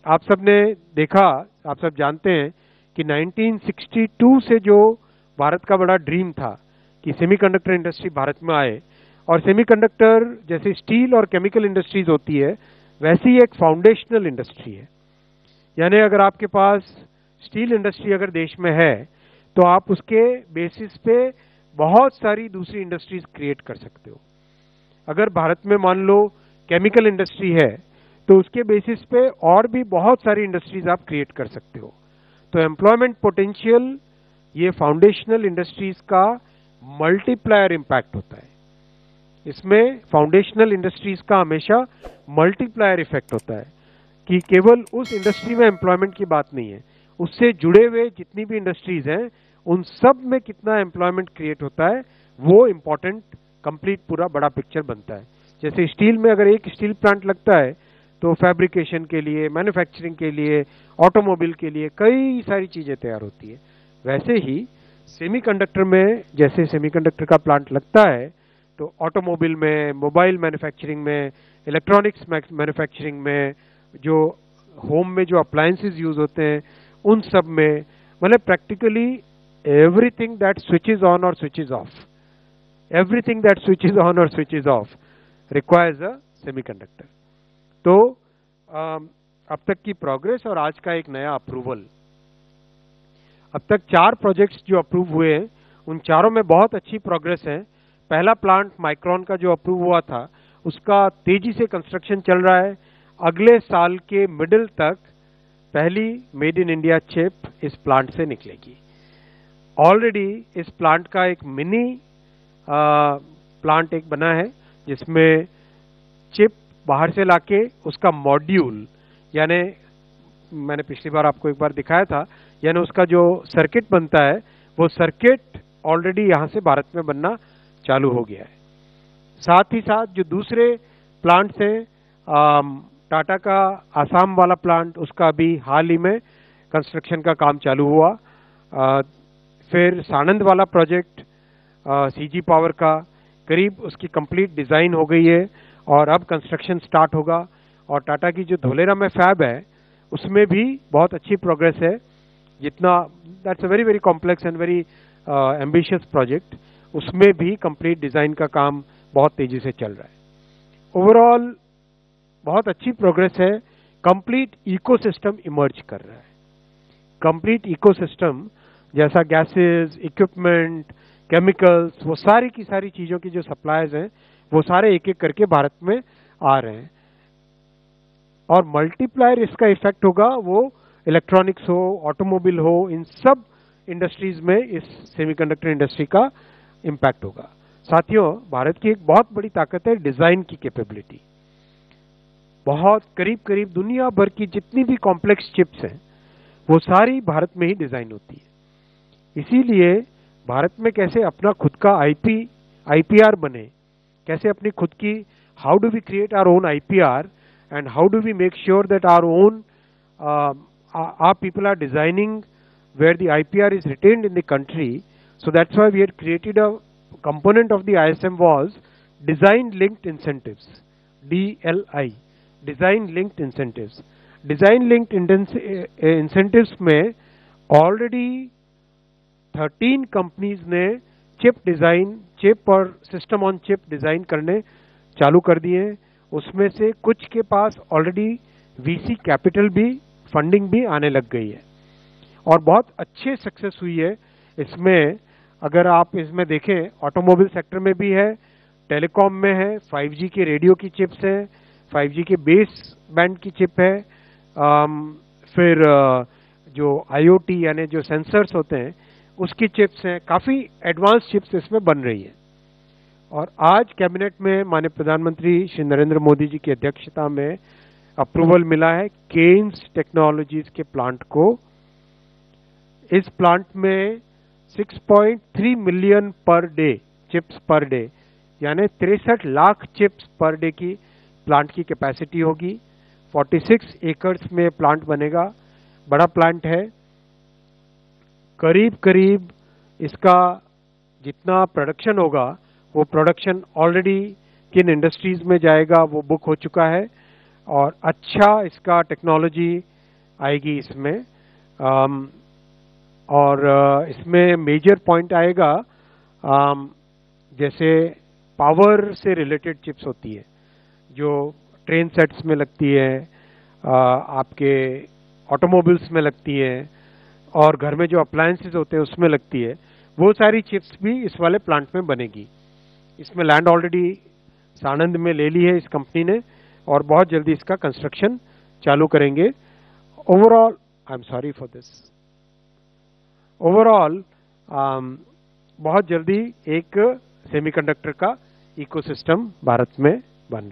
आप सब ने देखा, आप सब जानते हैं कि 1962 से जो भारत का बड़ा ड्रीम था कि सेमीकंडक्टर इंडस्ट्री भारत में आए, और सेमीकंडक्टर जैसे स्टील और केमिकल इंडस्ट्रीज होती है वैसी एक फाउंडेशनल इंडस्ट्री है। यानी अगर आपके पास स्टील इंडस्ट्री अगर देश में है तो आप उसके बेसिस पे बहुत सारी दूसरी इंडस्ट्रीज क्रिएट कर सकते हो। अगर भारत में मान लो केमिकल इंडस्ट्री है तो उसके बेसिस पे और भी बहुत सारी इंडस्ट्रीज आप क्रिएट कर सकते हो। तो एम्प्लॉयमेंट पोटेंशियल ये फाउंडेशनल इंडस्ट्रीज का मल्टीप्लायर इम्पैक्ट होता है। इसमें फाउंडेशनल इंडस्ट्रीज का हमेशा मल्टीप्लायर इफेक्ट होता है कि केवल उस इंडस्ट्री में एम्प्लॉयमेंट की बात नहीं है, उससे जुड़े हुए जितनी भी इंडस्ट्रीज हैं उन सब में कितना एम्प्लॉयमेंट क्रिएट होता है, वो इंपॉर्टेंट कंप्लीट पूरा बड़ा पिक्चर बनता है। जैसे स्टील में अगर एक स्टील प्लांट लगता है तो फैब्रिकेशन के लिए, मैन्युफैक्चरिंग के लिए, ऑटोमोबाइल के लिए कई सारी चीजें तैयार होती है। वैसे ही सेमीकंडक्टर में जैसे सेमीकंडक्टर का प्लांट लगता है तो ऑटोमोबाइल में, मोबाइल मैन्युफैक्चरिंग में, इलेक्ट्रॉनिक्स मैन्युफैक्चरिंग में, जो होम में जो अप्लायंसेस यूज होते हैं उन सब में, मतलब practically everything that switches on और switches off, everything that switches on और switches off requires a semiconductor. तो अब तक की प्रोग्रेस और आज का एक नया अप्रूवल। अब तक 4 प्रोजेक्ट्स जो अप्रूव हुए हैं उन चारों में बहुत अच्छी प्रोग्रेस है। पहला प्लांट माइक्रोन का जो अप्रूव हुआ था उसका तेजी से कंस्ट्रक्शन चल रहा है। अगले साल के मिडिल तक पहली मेड इन इंडिया चिप इस प्लांट से निकलेगी। ऑलरेडी इस प्लांट का एक मिनी प्लांट एक बना है जिसमें चिप बाहर से लाके उसका मॉड्यूल, यानी मैंने पिछली बार आपको एक बार दिखाया था, यानी उसका जो सर्किट बनता है वो सर्किट ऑलरेडी यहां से भारत में बनना चालू हो गया है। साथ ही साथ जो दूसरे प्लांट्स हैं, टाटा का आसाम वाला प्लांट, उसका अभी हाल ही में कंस्ट्रक्शन का काम चालू हुआ। फिर सानंद वाला प्रोजेक्ट सीजी पावर का, करीब उसकी कंप्लीट डिजाइन हो गई है और अब कंस्ट्रक्शन स्टार्ट होगा। और टाटा की जो धोलेरा में फैब है उसमें भी बहुत अच्छी प्रोग्रेस है। जितना that's a very very complex and very ambitious project, उसमें भी कंप्लीट डिजाइन का काम बहुत तेजी से चल रहा है। ओवरऑल बहुत अच्छी प्रोग्रेस है। कंप्लीट इकोसिस्टम इमर्ज कर रहा है। कंप्लीट इकोसिस्टम जैसा गैसेस, इक्विपमेंट, केमिकल्स, वो सारी की सारी चीजों की जो सप्लाईज हैं वो सारे एक एक करके भारत में आ रहे हैं। और मल्टीप्लायर इसका इफेक्ट होगा वो इलेक्ट्रॉनिक्स हो, ऑटोमोबाइल हो, इन सब इंडस्ट्रीज में इस सेमीकंडक्टर इंडस्ट्री का इम्पैक्ट होगा। साथियों, भारत की एक बहुत बड़ी ताकत है डिजाइन की कैपेबिलिटी। बहुत करीब करीब दुनिया भर की जितनी भी कॉम्प्लेक्स चिप्स हैं वो सारी भारत में ही डिजाइन होती है। इसीलिए भारत में कैसे अपना खुद का आईपीआर बने, कैसे अपनी खुद की, how do we create our own IPR and how do we make sure that our own our people are designing where the IPR is retained in the country. So that's why we had created a component of the ISM was design linked incentives, DLI, design linked incentives. Design linked incentives में already 13 companies ने chip और system on chip design करने चालू कर दिए हैं। उसमें से कुछ के पास ऑलरेडी वीसी कैपिटल भी, फंडिंग भी आने लग गई है और बहुत अच्छे सक्सेस हुई है इसमें। अगर आप इसमें देखें, ऑटोमोबाइल सेक्टर में भी है, टेलीकॉम में है, 5G के रेडियो की चिप्स है, 5G के बेस बैंड की चिप है, फिर जो IoT यानी जो सेंसर्स होते हैं उसकी चिप्स हैं। काफी एडवांस चिप्स इसमें बन रही है। और आज कैबिनेट में माननीय प्रधानमंत्री श्री नरेंद्र मोदी जी की अध्यक्षता में अप्रूवल मिला है केन्स टेक्नोलॉजीज के प्लांट को। इस प्लांट में 6.3 million per day chips per day, यानी 63 लाख चिप्स पर डे की प्लांट की कैपेसिटी होगी। 46 एकर्स में प्लांट बनेगा, बड़ा प्लांट है। करीब करीब इसका जितना प्रोडक्शन होगा वो प्रोडक्शन ऑलरेडी किन इंडस्ट्रीज में जाएगा वो बुक हो चुका है। और अच्छा इसका टेक्नोलॉजी आएगी इसमें। और इसमें मेजर पॉइंट आएगा, जैसे पावर से रिलेटेड चिप्स होती है जो ट्रेन सेट्स में लगती है, आपके ऑटोमोबाइल्स में लगती है, और घर में जो अप्लायंसेस होते हैं उसमें लगती है, वो सारी चिप्स भी इस वाले प्लांट में बनेगी। इसमें लैंड ऑलरेडी सानंद में ले ली है इस कंपनी ने, और बहुत जल्दी इसका कंस्ट्रक्शन चालू करेंगे। Overall I am sorry for this, overall बहुत जल्दी एक सेमीकंडक्टर का इकोसिस्टम भारत में बन रहा है।